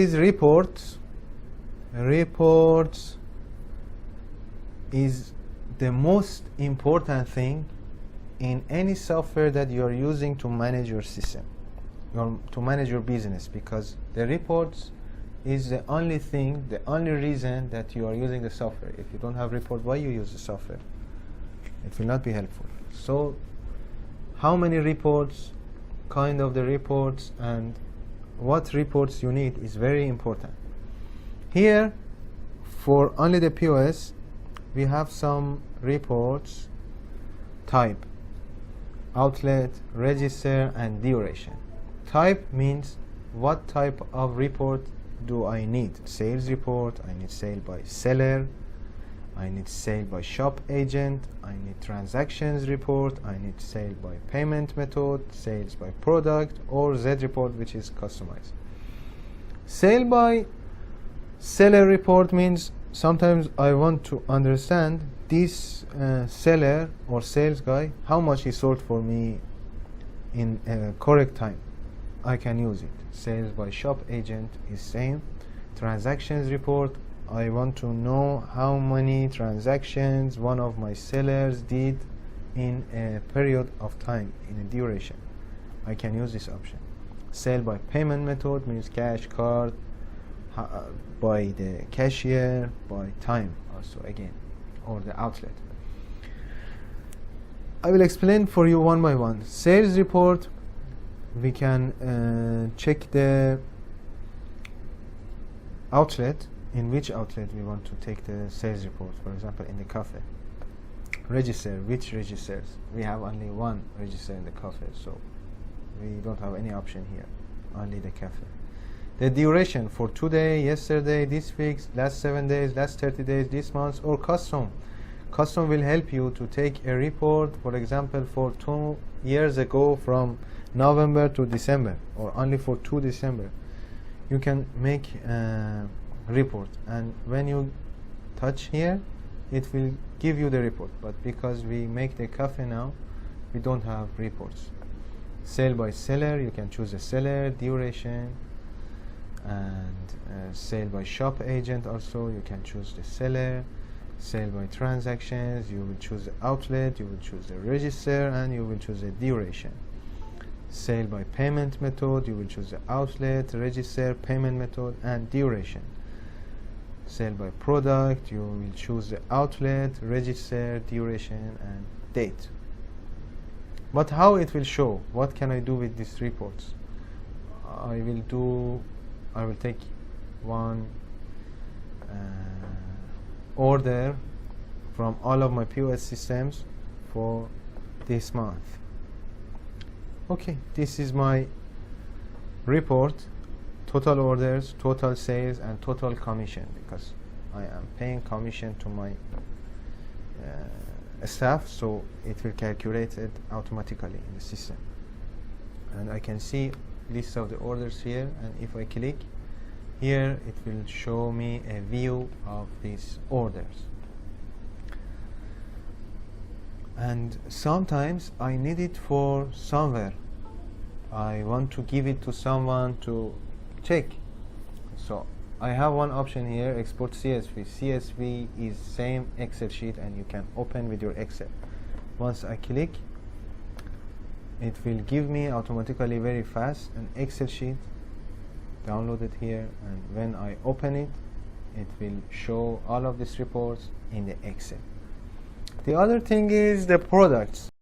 is reports. Reports is the most important thing in any software that you are using to manage your system or to manage your business, because the reports is the only thing, the only reason that you are using the software. If you don't have report, why you use the software? It will not be helpful. So how many reports, kind of the reports, and what reports you need is very important. Here, for only the POS, we have some reports type: outlet, register, and duration. Type means what type of report do I need? Sales report, I need sale by seller, I need sale by shop agent, I need transactions report, I need sale by payment method, sales by product, or Z report, which is customized. Sale by seller report means sometimes I want to understand this seller or sales guy, how much he sold for me in a correct time. I can use it. Sales by shop agent is same. Transactions report, I want to know how many transactions one of my sellers did in a period of time, in a duration. I can use this option. Sale by payment method means cash, card, by the cashier, by time also again, or the outlet. I will explain for you one by one. Sales report, we can check the outlet, in which outlet we want to take the sales report. For example, in the cafe. Register, which registers? We have only one register in the cafe, so we don't have any option here, only the cafe. The duration for today, yesterday, this week, last 7 days, last 30 days, this month, or custom. Custom will help you to take a report, for example, for 2 years ago from November to December, or only for 2 December. You can make a report, and when you touch here, it will give you the report. But because we make the cafe now, we don't have reports. Sale by seller, you can choose a seller, duration, and sale by shop agent also, you can choose the seller. Sale by transactions, you will choose the outlet, you will choose the register, and you will choose the duration. Sale by payment method, you will choose the outlet, register, payment method, and duration. Sale by product, you will choose the outlet, register, duration, and date. But how it will show? What can I do with these reports? I will take one order from all of my POS systems for this month. Okay, this is my report: total orders, total sales, and total commission, because I am paying commission to my staff, so it will calculate it automatically in the system. And I can see list of the orders here, and if I click here, it will show me a view of these orders. And sometimes I need it for somewhere. I want to give it to someone to check. So I have one option here: export CSV. CSV is same Excel sheet, and you can open with your Excel. Once I click, it will give me automatically very fast an Excel sheet downloaded here, and when I open it, it will show all of these reports in the Excel. The other thing is the products.